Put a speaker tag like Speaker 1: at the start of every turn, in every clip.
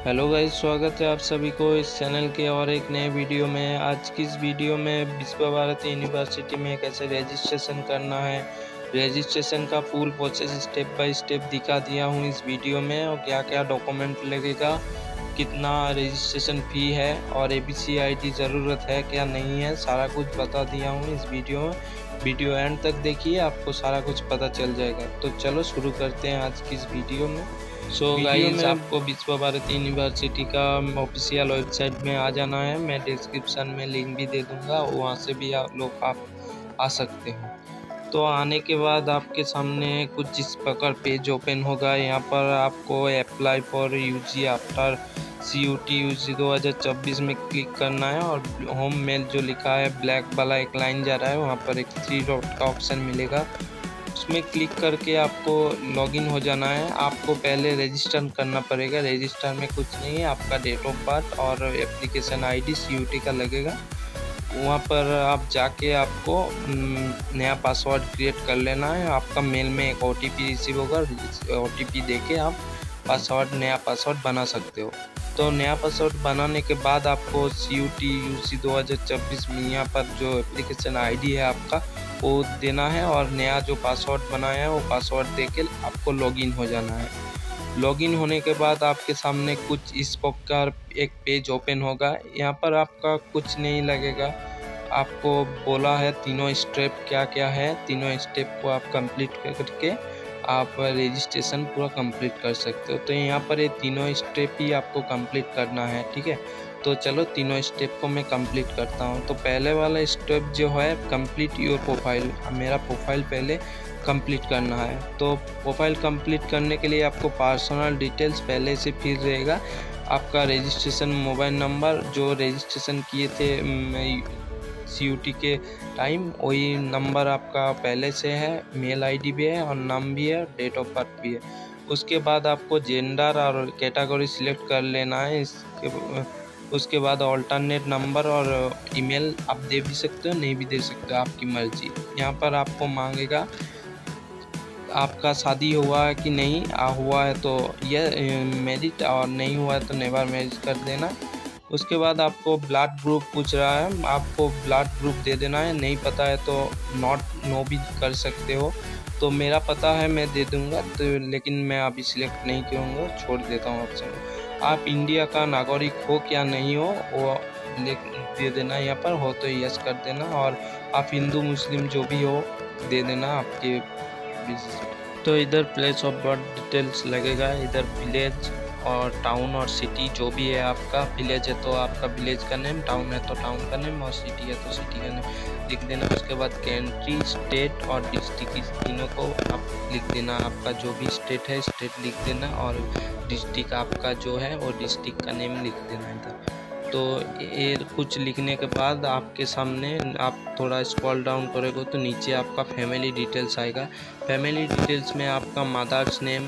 Speaker 1: Hello guys, स्वागत है आप सभी को इस चैनल के और एक नए वीडियो में। आज की इस वीडियो में विश्व भारती यूनिवर्सिटी में कैसे रजिस्ट्रेशन करना है, रजिस्ट्रेशन का full process step by step दिखा दिया हूँ इस वीडियो में। और क्या क्या डॉक्यूमेंट लगेगा, कितना रजिस्ट्रेशन फ़ी है और ABC ID ज़रूरत है क्या नहीं है, सारा कुछ बता दिया हूँ इस वीडियो में। वीडियो एंड तक देखिए, आपको सारा कुछ पता चल जाएगा। तो चलो शुरू करते हैं आज की इस वीडियो में। सो गाइस, आपको विश्व भारती यूनिवर्सिटी का ऑफिशियल वेबसाइट में आ जाना है। मैं डिस्क्रिप्शन में लिंक भी दे दूंगा, वहाँ से भी आप आ सकते हो। तो आने के बाद आपके सामने कुछ इस प्रकार पेज ओपन होगा। यहाँ पर आपको apply for UG after CUT UG 2024 में क्लिक करना है और होम मेल जो लिखा है ब्लैक वाला एक लाइन जा रहा है, वहाँ पर एक 3 डॉट का ऑप्शन मिलेगा, उसमें क्लिक करके आपको लॉगिन हो जाना है। आपको पहले रजिस्टर करना पड़ेगा। रजिस्टर में कुछ नहीं है, आपका डेट ऑफ बर्थ और एप्लीकेशन ID CUT का लगेगा। वहाँ पर आप जाके आपको नया पासवर्ड क्रिएट कर लेना है। आपका मेल में एक OTP रिसीव होगा, OTP देके आप नया पासवर्ड बना सकते हो। तो नया पासवर्ड बनाने के बाद आपको CUT UG 2024 में यहाँ पर जो एप्लीकेशन ID है आपका वो देना है और नया जो पासवर्ड बनाया है वो पासवर्ड देके आपको लॉगिन हो जाना है। लॉगिन होने के बाद आपके सामने कुछ इस प्रकार एक पेज ओपन होगा। यहाँ पर आपका कुछ नहीं लगेगा। आपको बोला है तीनों स्टेप क्या क्या है, तीनों स्टेप को आप कंप्लीट करके आप रजिस्ट्रेशन पूरा कंप्लीट कर सकते हो। तो यहाँ पर ये तीनों स्टेप ही आपको कंप्लीट करना है, ठीक है। तो चलो तीनों स्टेप को मैं कंप्लीट करता हूँ। तो पहले वाला स्टेप जो है कंप्लीट योर प्रोफाइल, मेरा प्रोफाइल पहले कंप्लीट करना है। तो प्रोफाइल कंप्लीट करने के लिए आपको पर्सनल डिटेल्स पहले से फिर रहेगा। आपका रजिस्ट्रेशन मोबाइल नंबर जो रजिस्ट्रेशन किए थे CUT के टाइम, वही नंबर आपका पहले से है, मेल ID भी है और नाम भी है, डेट ऑफ बर्थ भी है। उसके बाद आपको जेंडर और कैटेगरी सिलेक्ट कर लेना है। उसके बाद ऑल्टरनेट नंबर और ईमेल आप दे भी सकते हो, नहीं भी दे सकते हो, आपकी मर्जी। यहाँ पर आपको मांगेगा आपका शादी हुआ है कि नहीं, हुआ है तो ये मैरिड और नहीं हुआ है तो नेवर मैरिज कर देना। उसके बाद आपको ब्लड ग्रुप पूछ रहा है, आपको ब्लड ग्रुप दे देना है। नहीं पता है तो नो भी कर सकते हो। तो मेरा पता है, मैं दे दूंगा, तो लेकिन मैं अभी सिलेक्ट नहीं करूँगा, छोड़ देता हूँ ऑप्शन। आप इंडिया का नागरिक हो क्या नहीं हो वो दे देना, यहाँ पर हो तो यस कर देना। और आप हिंदू मुस्लिम जो भी हो दे देना आपके। तो इधर प्लेस ऑफ बर्थ डिटेल्स लगेगा, इधर विलेज और टाउन और सिटी जो भी है। आपका विलेज है तो आपका विलेज का नेम, टाउन है तो टाउन का नेम और सिटी है तो सिटी का नेम लिख देना। उसके बाद कंट्री, स्टेट और डिस्ट्रिक्ट, इस तीनों को आप लिख देना। आपका जो भी स्टेट है स्टेट लिख देना और डिस्ट्रिक्ट आपका जो है वो डिस्ट्रिक्ट का नेम लिख देना इधर। तो ये कुछ लिखने के बाद आपके सामने आप थोड़ा स्क्रॉल डाउन करोगे तो नीचे आपका फैमिली डिटेल्स आएगा। फैमिली डिटेल्स में आपका मदर्स नेम,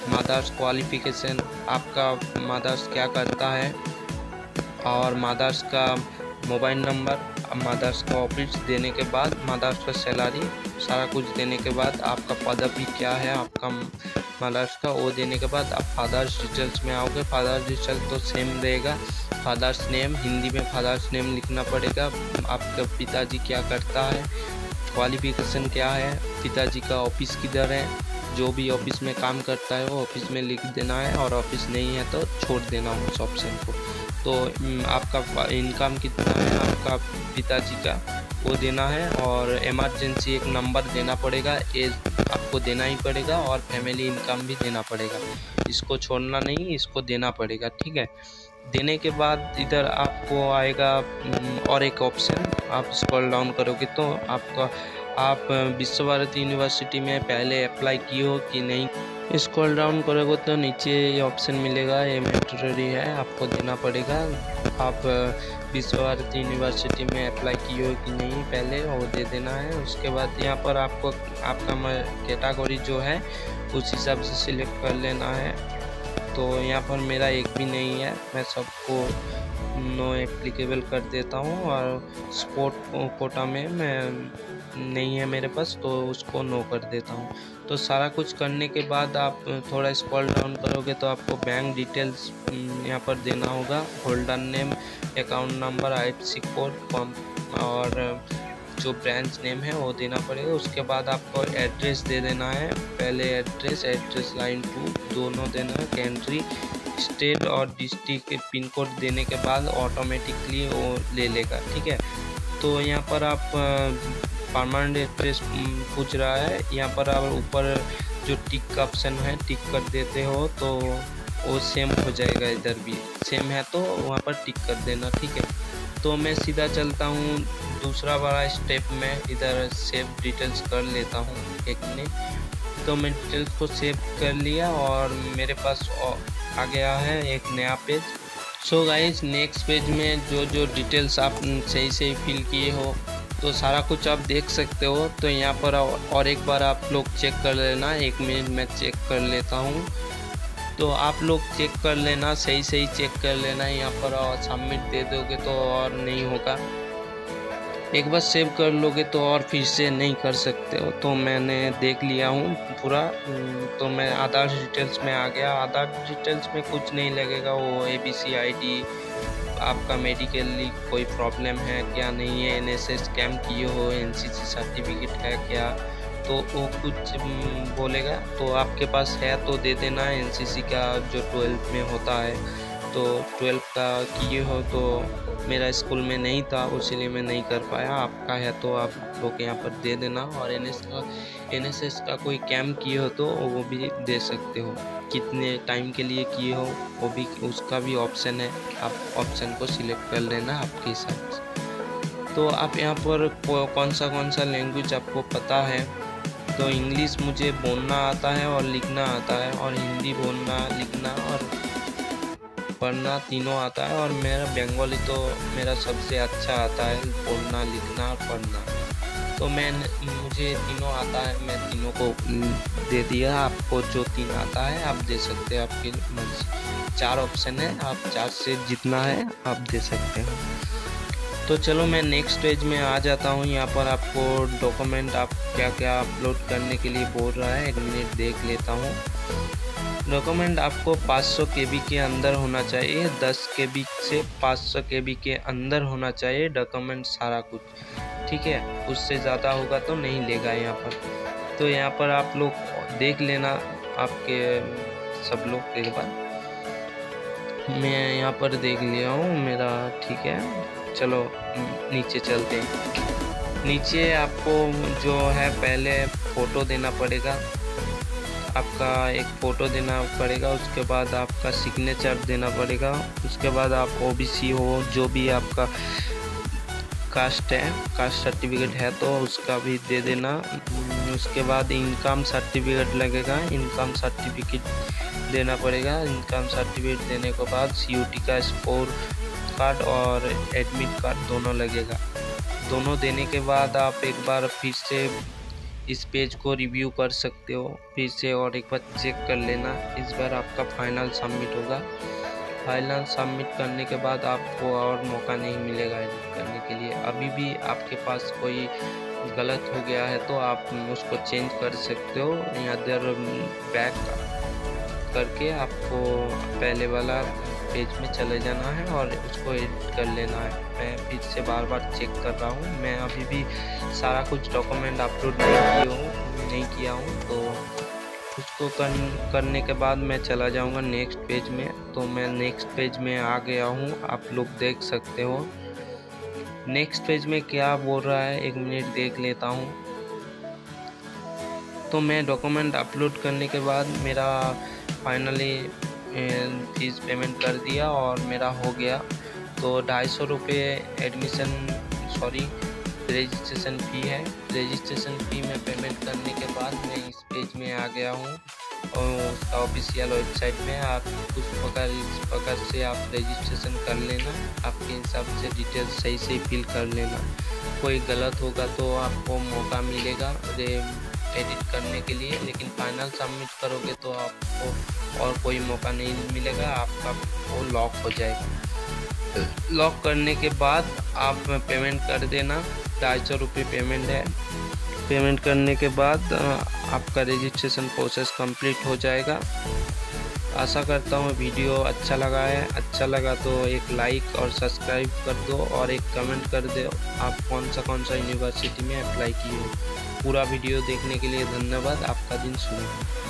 Speaker 1: मदर्स क्वालिफिकेशन, आपका मदर्स क्या करता है और मदर्स का मोबाइल नंबर, मदर्स का ऑफिस देने के बाद मदर्स का सैलरी, सारा कुछ देने के बाद आपका पदवी क्या है आपका मदर्स का, वो देने के बाद आप फादर्स डिटेल्स में आओगे। फादर्स डिटेल्स तो सेम रहेगा। फादर्स नेम, हिंदी में फादर्स नेम लिखना पड़ेगा। आपका पिताजी क्या करता है, क्वालिफिकेशन क्या है, पिताजी का ऑफिस किधर है, जो भी ऑफिस में काम करता है वो ऑफिस में लिख देना है और ऑफिस नहीं है तो छोड़ देना उस ऑप्शन को। तो आपका इनकम कितना है आपका पिताजी का वो देना है और इमरजेंसी एक नंबर देना पड़ेगा, एज आपको देना ही पड़ेगा और फैमिली इनकम भी देना पड़ेगा। इसको छोड़ना नहीं, इसको देना पड़ेगा, ठीक है। देने के बाद इधर आपको आएगा और एक ऑप्शन, आप स्क्रॉल डाउन करोगे तो आप विश्व भारती यूनिवर्सिटी में पहले अप्लाई किए हो कि नहीं। स्क्रॉल डाउन करोगे तो नीचे ये ऑप्शन मिलेगा, ये मैंडेटरी है, आपको देना पड़ेगा। आप विश्व भारती यूनिवर्सिटी में अप्लाई किए हो कि नहीं पहले वो दे देना है। उसके बाद यहाँ पर आपको आपका कैटेगरी जो है उस हिसाब से सिलेक्ट कर लेना है। तो यहाँ पर मेरा एक भी नहीं है, मैं सबको नो एप्लीकेबल कर देता हूँ और स्पोर्ट कोटा में मैं नहीं है मेरे पास, तो उसको नो कर देता हूँ। तो सारा कुछ करने के बाद आप थोड़ा स्क्रॉल डाउन करोगे तो आपको बैंक डिटेल्स यहाँ पर देना होगा, holder name, account number, IFSC code और जो ब्रांच नेम है वो देना पड़ेगा। उसके बाद आपको एड्रेस दे देना है, पहले एड्रेस लाइन 2 दोनों देना है, कंट्री, स्टेट और डिस्ट्रिक्ट पिन कोड देने के बाद ऑटोमेटिकली वो ले लेगा। ठीक है, तो यहाँ पर आप परमानेंट एड्रेस पूछ रहा है, यहाँ पर आप ऊपर जो टिक का ऑप्शन है टिक कर देते हो तो वो सेम हो जाएगा, इधर भी सेम है तो वहाँ पर टिक कर देना। ठीक है, तो मैं सीधा चलता हूँ दूसरा वाला स्टेप में, इधर सेव डिटेल्स कर लेता हूँ एक मिनट। तो मैं डिटेल्स को सेव कर लिया और मेरे पास आ गया है एक नया page. So guys, next page में जो डिटेल्स आप सही से फिल किए हो तो सारा कुछ आप देख सकते हो। तो यहाँ पर और एक बार आप लोग चेक कर लेना, 1 मिनट में चेक कर लेता हूँ। तो आप लोग चेक कर लेना, सही चेक कर लेना। यहाँ पर सबमिट दे दोगे तो और नहीं होगा, एक बार सेव कर लोगे तो और फिर से नहीं कर सकते हो। तो मैंने देख लिया हूँ पूरा। तो मैं आधार डिटेल्स में आ गया। आधार डिटेल्स में कुछ नहीं लगेगा, वो ABC ID, आपका मेडिकली कोई प्रॉब्लम है क्या नहीं है, NSS कैम्प किए हो, NCC सर्टिफिकेट है क्या, तो वो कुछ बोलेगा। तो आपके पास है तो दे देना। NCC का जो 12th में होता है, तो 12th का किए हो तो मेरा स्कूल में नहीं था इसलिए मैं नहीं कर पाया। आपका है तो आप लोग यहाँ पर दे देना। और NSS का कोई कैम्प किए हो तो वो भी दे सकते हो, कितने टाइम के लिए किए हो वो भी, उसका भी ऑप्शन है, आप ऑप्शन को सिलेक्ट कर लेना आपके हिसाब से। तो आप यहाँ पर कौन सा लैंग्वेज आपको पता है, तो इंग्लिश मुझे बोलना आता है और लिखना आता है, और हिंदी बोलना, लिखना और पढ़ना तीनों आता है, और मेरा बंगाली तो मेरा सबसे अच्छा आता है, बोलना, लिखना और पढ़ना। तो मुझे तीनों आता है, मैं तीनों को दे दिया। आपको जो 3 आता है आप दे सकते हैं, आपकी मर्जी। 4 ऑप्शन है, आप 4 से जितना है आप दे सकते हो। तो चलो मैं नेक्स्ट पेज में आ जाता हूँ। यहाँ पर आपको डॉक्यूमेंट आप क्या क्या अपलोड करने के लिए बोल रहा है, 1 मिनट देख लेता हूँ। डॉक्यूमेंट आपको 500 KB के अंदर होना चाहिए, 10 KB से 500 KB के अंदर होना चाहिए डॉक्यूमेंट सारा कुछ। ठीक है, उससे ज़्यादा होगा तो नहीं लेगा यहाँ पर। तो यहाँ पर आप लोग देख लेना, आपके सब लोग एक बार। मैं यहाँ पर देख लिया हूँ मेरा। ठीक है, चलो नीचे चलते हैं। नीचे आपको जो है पहले फ़ोटो देना पड़ेगा, आपका एक फ़ोटो देना पड़ेगा। उसके बाद आपका सिग्नेचर देना पड़ेगा। उसके बाद आप OBC हो, जो भी आपका कास्ट है, कास्ट सर्टिफिकेट है तो उसका भी दे देना। उसके बाद इनकम सर्टिफिकेट लगेगा, इनकम सर्टिफिकेट देना पड़ेगा। इनकम सर्टिफिकेट देने के बाद CUT का स्कोर कार्ड और एडमिट कार्ड दोनों लगेगा। दोनों देने के बाद आप एक बार फिर से इस पेज को रिव्यू कर सकते हो फिर से, और एक बार चेक कर लेना। इस बार आपका फाइनल सबमिट होगा। फाइनल सबमिट करने के बाद आपको और मौका नहीं मिलेगा एडिट करने के लिए। अभी भी आपके पास कोई गलत हो गया है तो आप उसको चेंज कर सकते हो। इधर बैक करके आपको पहले वाला पेज में चले जाना है और उसको एडिट कर लेना है। मैं फिर से बार चेक कर रहा हूँ। मैं अभी भी सारा कुछ डॉक्यूमेंट अपलोड नहीं किया हूँ तो उसको करने के बाद मैं चला जाऊँगा नेक्स्ट पेज में। तो मैं नेक्स्ट पेज में आ गया हूँ, आप लोग देख सकते हो। नेक्स्ट पेज में क्या बोल रहा है, 1 मिनट देख लेता हूँ। तो मैं डॉक्यूमेंट अपलोड करने के बाद मेरा फाइनली फीस पेमेंट कर दिया और मेरा हो गया। तो 250 रुपये रजिस्ट्रेशन फ़ी है। रजिस्ट्रेशन फ़ी में पेमेंट करने के बाद मैं इस पेज में आ गया हूँ और उसका ऑफिशियल वेबसाइट में आप इस प्रकार से आप रजिस्ट्रेशन कर लेना। आपके हिसाब से डिटेल्स सही से फिल कर लेना। कोई गलत होगा तो आपको मौका मिलेगा एडिट करने के लिए, लेकिन फाइनल सबमिट करोगे तो आपको और कोई मौका नहीं मिलेगा, आपका वो लॉक हो जाएगा। लॉक करने के बाद आप पेमेंट कर देना। ₹250 पेमेंट है। पेमेंट करने के बाद आपका रजिस्ट्रेशन प्रोसेस कंप्लीट हो जाएगा। आशा करता हूँ वीडियो अच्छा लगा है। अच्छा लगा तो एक लाइक और सब्सक्राइब कर दो और एक कमेंट कर दो आप कौन सा यूनिवर्सिटी में अप्लाई किए हो। पूरा वीडियो देखने के लिए धन्यवाद। आपका दिन शुभ हो।